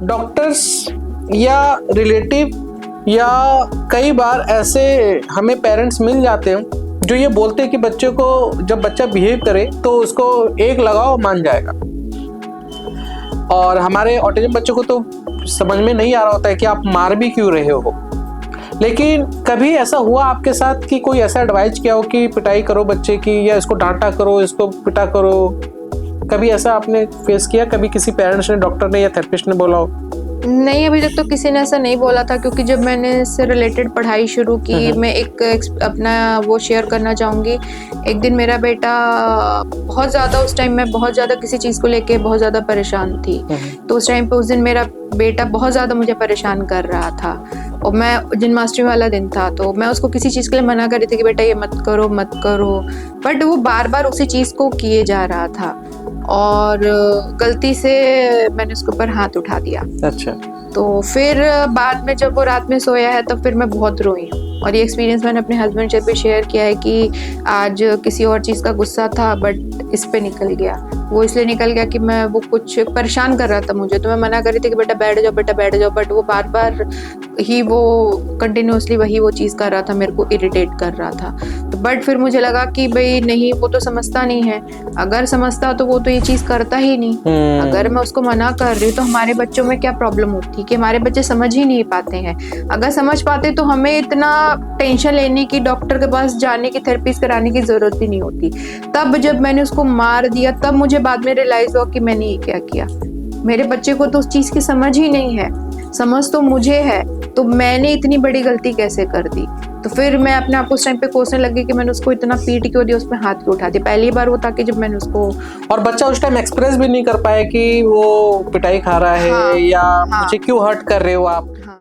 Doctors या relative या कई बार ऐसे हमें पेरेंट्स मिल जाते हैं जो ये बोलते हैं कि बच्चे को, जब बच्चा बिहेव करे तो उसको एक लगाओ मान जाएगा। और हमारे ऑटिज्म बच्चों को तो समझ में नहीं आ रहा होता है कि आप मार भी क्यों रहे हो। लेकिन कभी ऐसा हुआ आपके साथ कि कोई ऐसा एडवाइस किया हो कि पिटाई करो बच्चे की, या इसको डांटा करो, इसको पिटा करो? कभी ऐसा आपने फेस किया? कभी किसी पेरेंट्स ने, डॉक्टर ने या थेरेपिस्ट ने बोला हो? नहीं, अभी तक तो किसी ने ऐसा नहीं बोला था, क्योंकि जब मैंने इससे रिलेटेड पढ़ाई शुरू की, मैं एक अपना वो शेयर करना चाहूँगी। एक दिन मेरा बेटा बहुत ज़्यादा, उस टाइम मैं बहुत ज़्यादा किसी चीज़ को लेके बहुत ज़्यादा परेशान थी। तो उस टाइम पे उस दिन मेरा बेटा बहुत ज़्यादा मुझे परेशान कर रहा था, और मैं जन्माष्टमी वाला दिन था, तो मैं उसको किसी चीज़ के लिए मना कर रही थी कि बेटा ये मत करो मत करो, बट वो बार बार उसी चीज़ को किए जा रहा था, और गलती से मैंने उसके ऊपर हाथ उठा दिया। अच्छा। तो फिर बाद में जब वो रात में सोया है तब फिर मैं बहुत रोई हूँ, और ये एक्सपीरियंस मैंने अपने हस्बैंड से भी शेयर किया है कि आज किसी और चीज़ का गुस्सा था बट इस पे निकल गया। वो इसलिए निकल गया कि मैं, वो कुछ परेशान कर रहा था मुझे, तो मैं मना कर रही थी कि बेटा बैठ जाओ बेटा बैठ जाओ, बट वो बार बार ही वो कंटिन्यूसली वही वो चीज़ कर रहा था, मेरे को इरिटेट कर रहा था। तो बट फिर मुझे लगा कि भाई नहीं, वो तो समझता नहीं है, अगर समझता तो वो तो ये चीज़ करता ही नहीं। अगर मैं उसको मना कर रही हूँ तो हमारे बच्चों में क्या प्रॉब्लम होती कि हमारे बच्चे समझ ही नहीं पाते हैं। अगर समझ पाते तो हमें इतना टेंशन लेने की, डॉक्टर के पास जाने की, थेरेपीज कराने की जरूरत ही नहीं होती। तब जब मैंने उसको मार दिया तब मुझे बाद में रियलाइज हुआ कि मैंने ये क्या किया। मेरे बच्चे को तो उस चीज़ की समझ ही नहीं है, समझ तो मुझे है, तो मैंने इतनी बड़ी गलती कैसे कर दी। तो फिर मैं अपने आप को उस टाइम पे कोसने लगी कि मैंने उसको इतना पीट क्यों दिया, उसमें हाथ क्यों उठा दिया। पहली बार वो था कि जब मैंने उसको, और बच्चा उस टाइम एक्सप्रेस भी नहीं कर पाया कि वो पिटाई खा रहा है, हाँ, या हाँ, मुझे क्यों हर्ट कर रहे हो आप। हाँ।